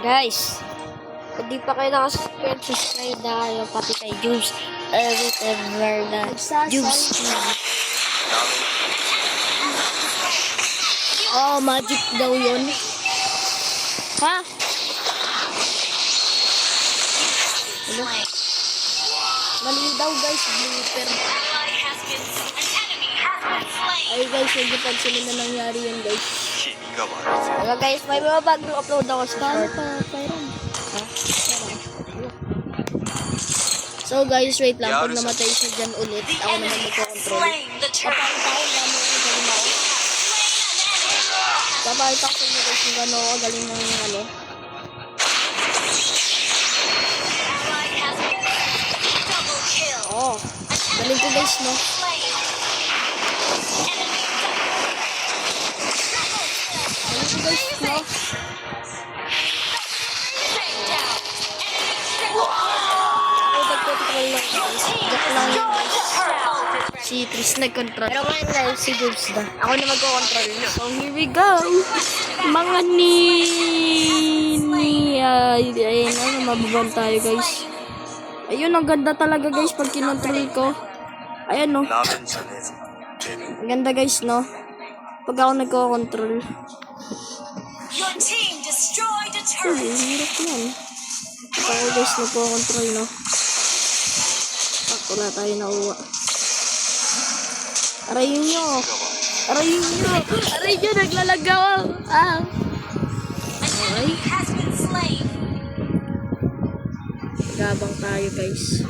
Guys, kung di pa kayo nakasubscribe, subscribe na kayo pati kay Jubes. Whatever na Jubes TV. Oh, magic daw yun. Ha? Ano? Mali daw guys, blooper. Ay guys, hindi pa sila na nangyari yun guys. Hello guys, may mga bagong upload ako sa short. So guys, wait lang. Pag namatay siya dyan ulit, ako naman magkocontrol. Papakita ko nyo guys kung gano'n ako galing ng ano. Oh, galing ko guys, no? Galing ko guys, no? Si Tris nag-control. Pero ngayon guys, si Jubes na. Ako na mag-control. So here we go. Mga ayun na, mababan tayo guys. Ayun, ang ganda talaga guys pag kinontrol ko. Ayan no. Ang ganda guys no. Pag ako nagko-control. Hirap yan. Pag ako guys nagko-control no. Wala tayo nauwa. Arayin nyo! Arayin nyo! Arayin nyo! Naglalagaw! Ah! Okay. Gabang tayo guys.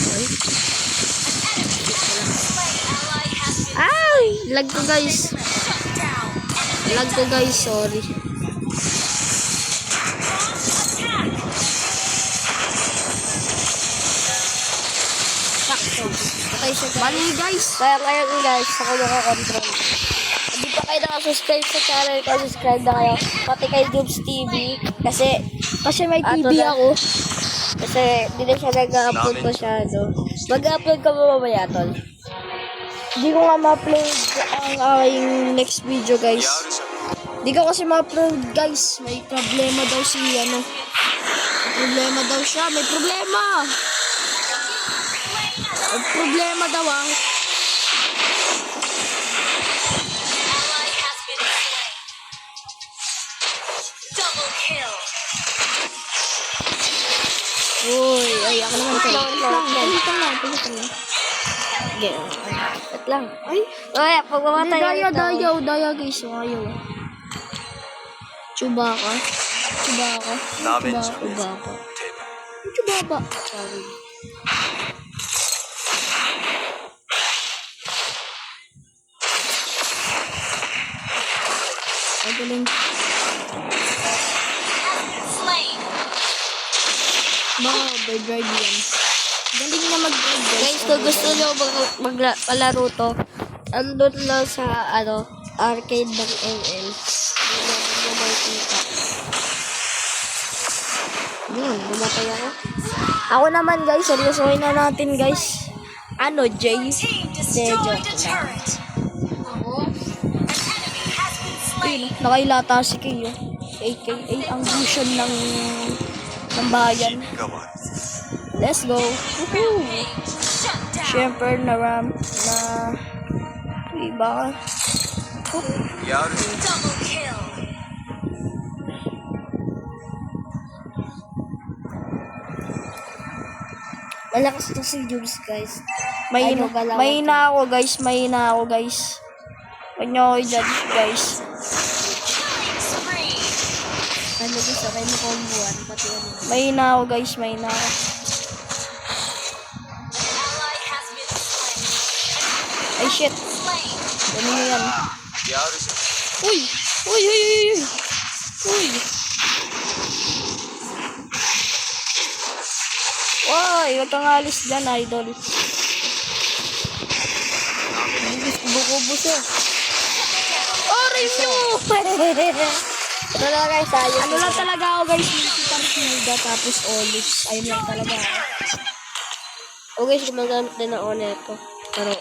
Okay. Ay! Lag ko guys. Lag ko guys. Sorry. Mali guys. Kaya ngayon guys, ako nakakontrol. Hindi pa kayo nakasubscribe sa channel ko, subscribe na kayo. Pati kay Jubes TV. Kasi may TV ako. Kasi hindi na siya nag-upload masyado. Mag-upload ka ba mamaya, tol? Hindi ko nga ma-upload ang aking next video guys. Hindi ko kasi ma-upload guys. May problema daw si ano. May problema daw siya. May problema! May problema daw ah. Uy, ay ako naman kayo. Wait lang. Ay, pag mamatay. Daya guys. Ayaw. Chewbacca. Sorry. Magaling. Overdrive yan. Galing na mag-drive. Guys, kung gusto nyo palaro to, andun lang sa arcade ng ML. Bumatay ako. Ako naman guys, seryosohin na natin guys. Jay? Joke na. Nakailata si Kayo. AKA ang vision ng bayan. Let's go. Woohoo! Siyempre na iba. Malakas to si Jubes guys. Mahina ako guys. Huwag nyo ako i-judge guys. Gusto kayo mo kombuan. Mahina ako guys. Ay shit. Ano nyo yan? Uy. Huwag kang alis dyan, idol. Kubo-kubo siya. Oray nyo! Ano lang guys, ano lang talaga ako guys, Super Hilda tapos Olives. Ayun lang talaga. O guys, gumagamit din ako nito. Pero,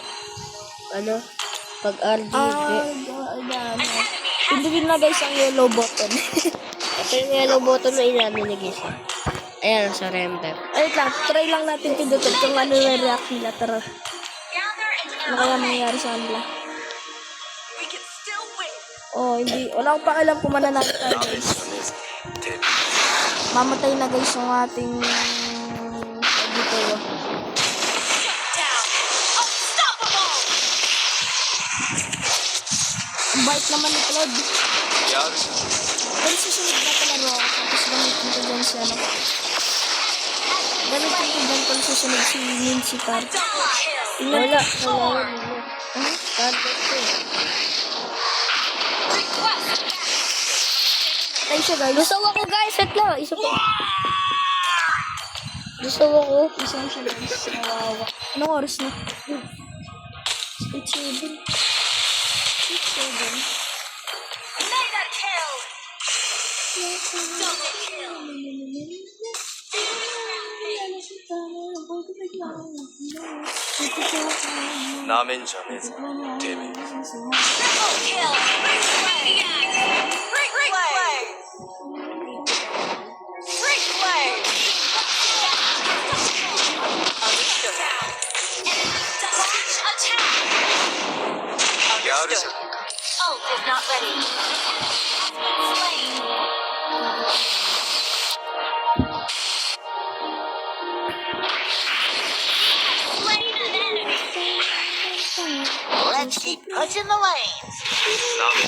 pag RGB. Ayan. Pindutin na guys ang yellow button. Ito yung yellow button na inamin guys. Ayan, surrender. Wait lang, try lang natin pindutin kung ano yung react nila. Tara. Ano kaya mangyayari sa kanila? Oh, hindi. Wala akong pakialam kung mananalo tayo guys. Mamatay na guys yung ating dito. Bite naman ni Claude. Pero susunod na palaro ako. Tapos gamitin ko dyan si ano. Gamitin ko dyan kung susunod si Mincy Tar. Wala. Patay siya guys. Gusto ako guys, wait lang. Isa pa. Gusto ako. Isang siya guys. Nawawa. Anong oras na? 8:07. 8:07. 라멘 점에서 데뷔 야르샤 Let's keep pushing the lanes. 라멘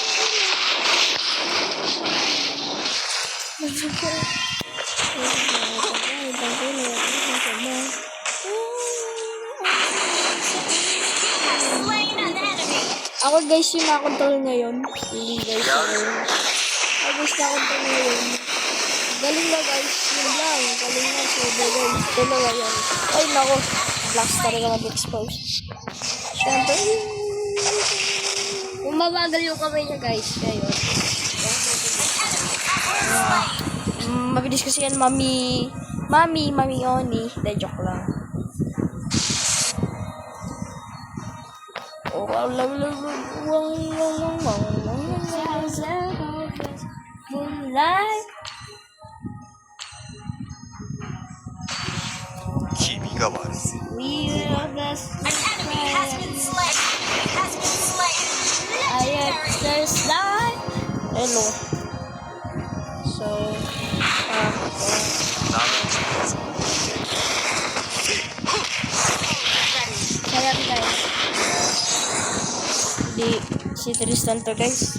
Ako guys yung nakontrol ngayon. Hindi guys. Ako guys nakontrol ngayon. Galing na guys. Yun lang. Galing na. Soba guys. Dalawa yan. Ay nako. Last talaga mag-expose. Siyempre. Kung mabagal yung kamay niya guys. Kayo. Mabilis kasi yan, Mami Oni. De, joke lang. Oh, wow, moonlight. 君が悪いぜ We will best Enemy has been slain. I am just die. Hello. So, 라멘 점에서 kaya guys. Di, si Tristan to guys.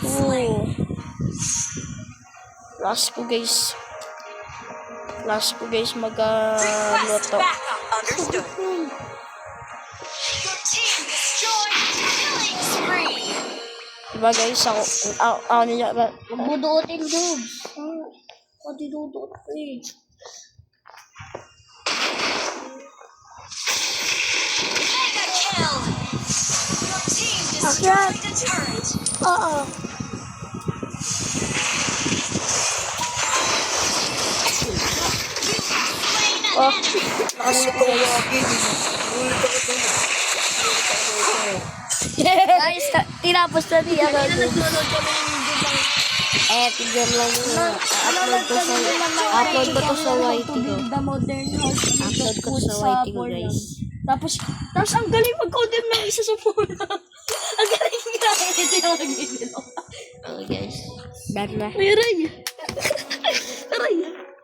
Oh. Last ko guys. Mag-loto. Understood. Your team destroyed killing spree. Diba guys, ako niya ba? Magbuduotin doon. Pati dudot eh. Mega kill. Your team Akyat. destroyed a turret. Oo. Oh, nakasuko guys, tinapos na niya. Tignan lang yun. Upload ko to sa YT ko. The modern house. Upload ko to sa YT ko guys. Tapos ang galing mag-condemn ng isa sa phone. Ang galing nga. Ito yung nagigil. Okay guys. Done na. Mayroon.